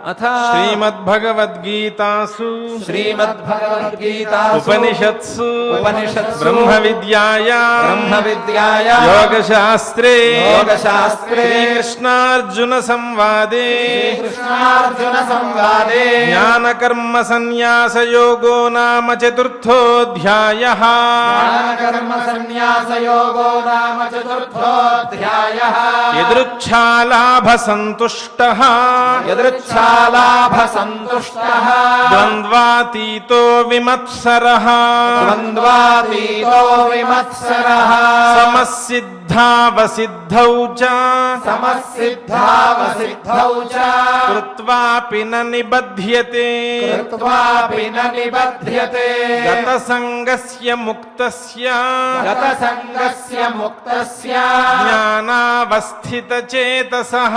अथ श्रीमद्भगवद्गीतासु उपनिषत्सु ब्रह्मविद्यायां योगशास्त्रे श्रीकृष्णार्जुन संवादे ज्ञानकर्म संन्यास योगो नाम चतुर्थोऽध्यायः। यदृच्छालाभसन्तुष्टः द्वन्द्वातीतो विमत्सरः समसिद्धावसिद्धौ च कृत्वापि न निबध्यते गतसङ्गस्य मुक्तस्य ज्ञानावस्थितचेतसः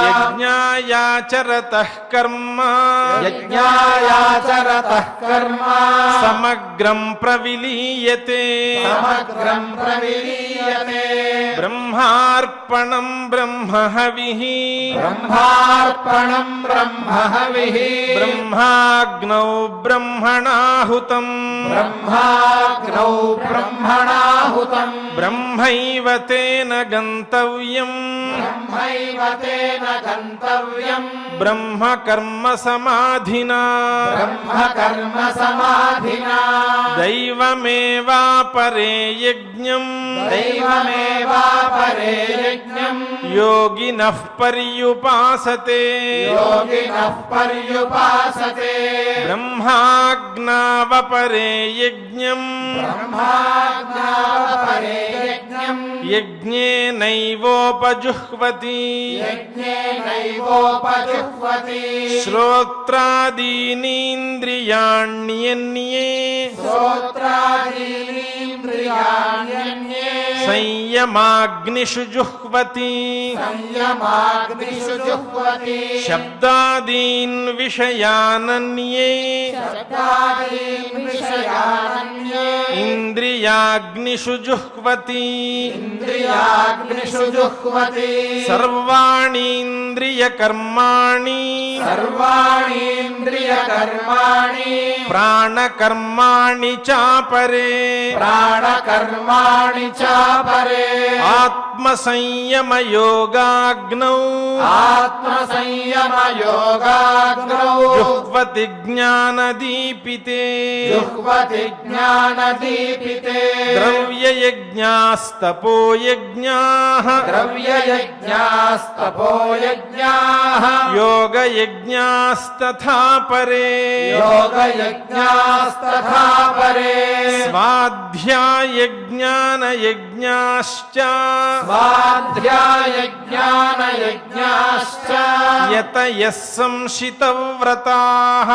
यज्ञायाचरतः कर्म समग्रं प्रविलीयते ब्रह्मार्पणं ब्रह्महविः ब्रह्माग्नौ ब्रह्मणाहुतं ब्रह्मैव तेन गन्तव्यम् ब्रह्म कर्म समाधिना दैवमेवापरे यज्ञम् योगिनः पर्युपासते ब्रह्माज्ञावपरे यज्ञम् यज्ञेनैवोपजुह्वति श्रोत्रादीनीन्द्रियाण्यन्ये संयमाग्निषु जुह्वति शब्दादीन् विषयानन्ये इन्द्रियाग्निषु जुह्वति सर्वाणीन्द्रियकर्माणि प्राणकर्माणि चापरे आत्मसंयमयोगाग्नौ जुह्वति ज्ञानदीपिते द्रव्ययज्ञास्तपोयज्ञाः योगयज्ञास्तथा परे स्वाध्यायज्ञानयज्ञाश्च यतयः संशितव्रताः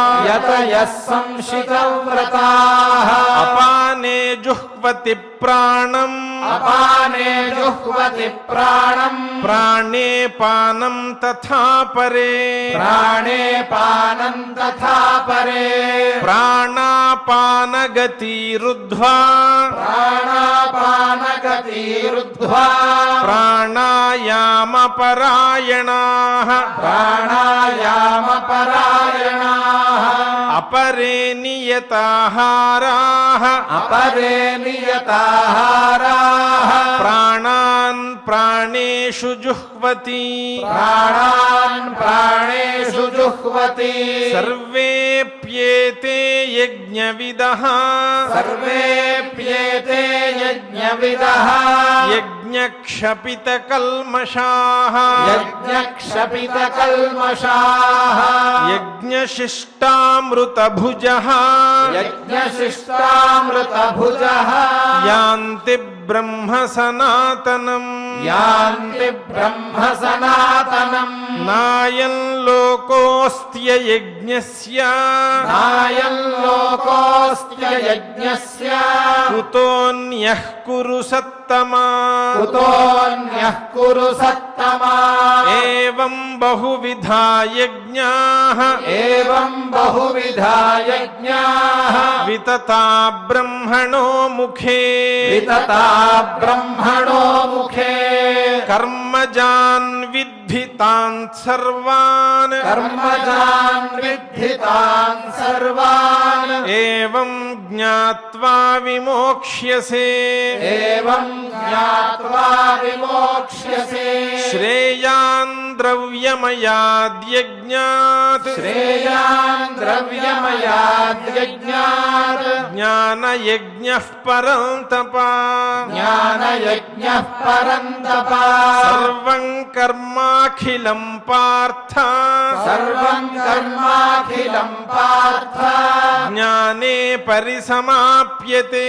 अपाने जुह्वति प्राणम् प्राणे पानं तथा परे प्राणापानगतिरुद्ध्वा प्राणायामपरायणाः अपरे नियताहाराः प्राणान् प्राणेषु जुह्वति सर्वेप्येते यज्ञविदः यज्ञक्षपितकल्मषाः यज्ञशिष्टामृतभुजः यान्ति ब्रह्म सनातनम् नायं लोकोऽस्त्ययज्ञस्य कुतोऽन्यः कुरु सत्तमा एवं बहुविधा यज्ञाः वितता ब्रह्मणो मुखे कर्मजान् विद्धि విద్ధి తాన్ సర్వాన్ కర్మజాన్ విద్ధి తాన్ సర్వాన్ ఏవం జ్ఞాత్వా విమోక్ష్యసే ఏవం జ్ఞాత్వా విమోక్ష్యసే శ్రేయాన్ ద్రవ్యమయాద్యజ్ఞాత్ శ్రేయాన్ ద్రవ్యమయాద్యజ్ఞాత్ జ్ఞానయజ్ఞః పరంతప జ్ఞానయజ్ఞః పరంతప సర్వం కర్మాఖిలం పార్థ సర్వం కర్మాఖిలం పార్థ జ్ఞానే పరిసమాప్యతే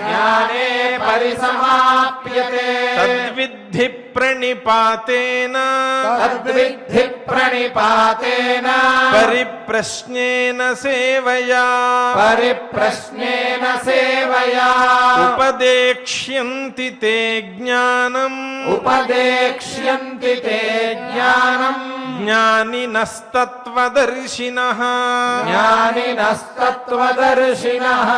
జ్ఞానే పరిసమాప్యతే తద్విద్ధి ప్రణిపాతేన తద్విద్ధి ప్రణిపాతేన పరిప్రశ్నేన సేవయా పరిప్రశ్నేన సేవయా ఉపదేక్ష్యంతి తే జ్ఞానం ఉపదేక్ష్యంతి తే జ్ఞానం జ్ఞానినస్తత్వదర్శినః జ్ఞానినస్తత్వదర్శినః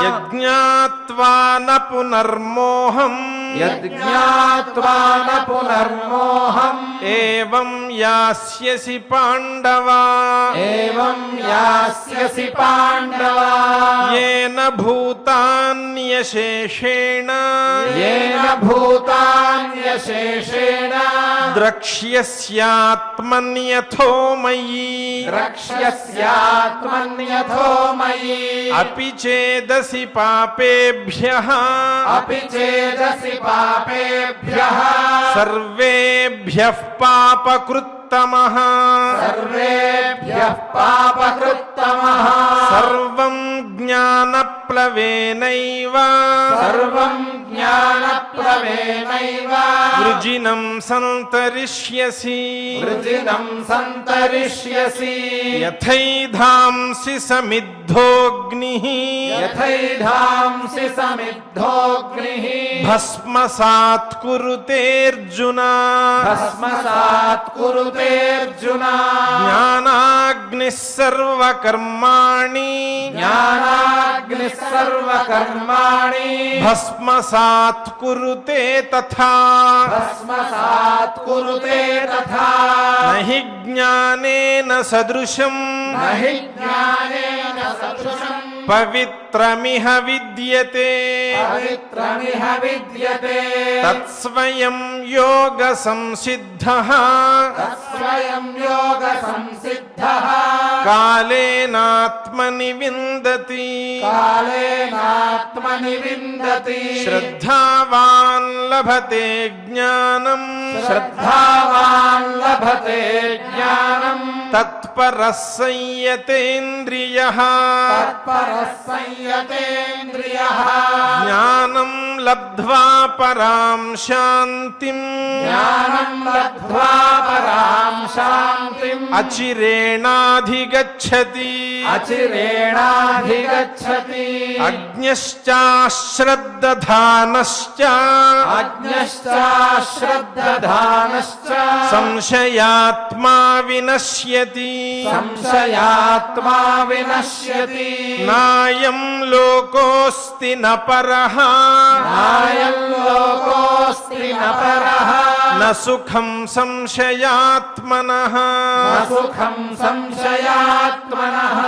యజ్ఞాత్వా న పునర్మోహం యజ్ఞాత్వా న పునర్మోహం ఏవం యాస్యసి పాండవా ఏవం యాస్యసి పాండవా येन भूतान्यशेषेण येन भूतान्यशेषेण द्रक्ष्यस्यात्मन्यथो मयि द्रक्ष्यस्यात्मन्यथो मयि अपि चेदसि पापेभ्यः अपि चेदसि पापेभ्यः सर्वेभ्यः पापकृत्तमः सर्वेभ्यः पापकृत्तमः सर्वं ज्ञानप्लवेनैव सर्वं ज्ञानप्लवेनैव वृजिनं सन्तरिष्यसि वृजिनं सन्तरिष्यसि यथैधांसि समिद्धोऽग्निः यथैधांसि समिद्धोऽग्निः भस्मसात् कुरुतेऽर्जुन भस्मसात् कुरुतेऽर्जुन ज्ञानाग्निः सर्वकर्माणि ज्ञानाग्निः सर्वकर्माणि भस्मसात् कुरुते तथा भस्मसात् कुरुते तथा न हि ज्ञानेन सदृशम् न हि ज्ञानेन सदृशम् पवित्रमिह विद्यते पवित्रमिह विद्यते तत्स्वयं योगसंसिद्धः तत्स्वयं योगसंसिद्धः कालेनात्मनि विन्दति कालेनात्मनि विन्दति श्रद्धावान् लभते ज्ञानम् श्रद्धावान् लभते ज्ञानम् तत्परः संयतेन्द्रियः तत्परः संयतेन्द्रियः ज्ञानं लब्ध्वा परां शान्तिम् ज्ञानं लब्ध्वा परां शान्तिम् अचिरेणाधिगच्छति अचिरेणाधिगच्छति अज्ञश्चाश्रद्दधानश्च अज्ञश्चाश्रद्दधानश्च संशयात्मा विनश्यति संशयात्मा विनश्यति नायं लोकोऽस्ति न परः नायं लोकोऽस्ति न परः न सुखं संशयात्मनः न सुखं संशयात्मनः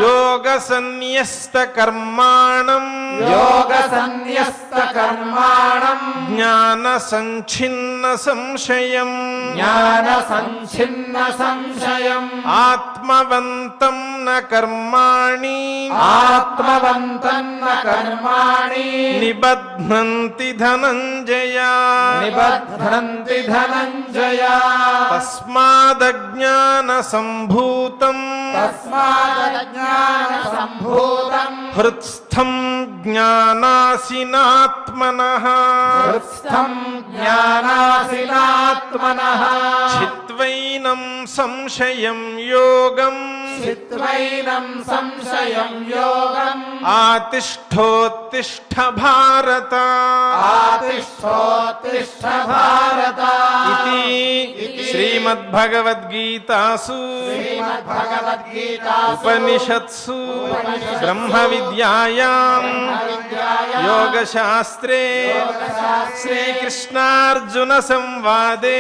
योगसन्न्यस्तकर्माणम् योगसन्न्यस्तकर्माणम् ज्ञानसञ्छिन्नसंशयम् ज्ञानसञ्छिन्नसंशयम् आत्मवन्तं न कर्माणि आत्मवन्तं न कर्माणि निबध्नन्ति धनञ्जय निबध्नन्ति धनञ्जय तस्मादज्ञानसम्भूतम् तस्मादज्ञानसम्भूतम् हृत्स्थं ज्ञानासिनात्मनः हृत्स्थं ज्ञानासिनात्मनः छित्त्वैनं संशयं योगम् చిత్వైనం సంశయం యోగం ఆతిష్ఠోత్తిష్ఠ భారత ఆతిష్ఠోత్తిష్ఠ భారత ఇతి శ్రీమద్భగవద్గీతాసు శ్రీమద్భగవద్గీతాసు ఉపనిషత్సు బ్రహ్మ విద్యాయాం యోగశాస్త్రే శ్రీకృష్ణార్జున సంవాదే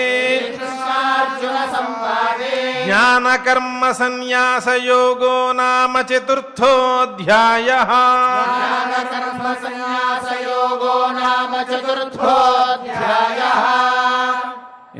కృష్ణార్జున సంవాదే జ్ఞానకర్మ సన్యాస యోగో నామ చతుర్థోऽధ్యాయః జ్ఞానకర్మ సన్యాస యోగో నామ చతుర్థోऽధ్యాయః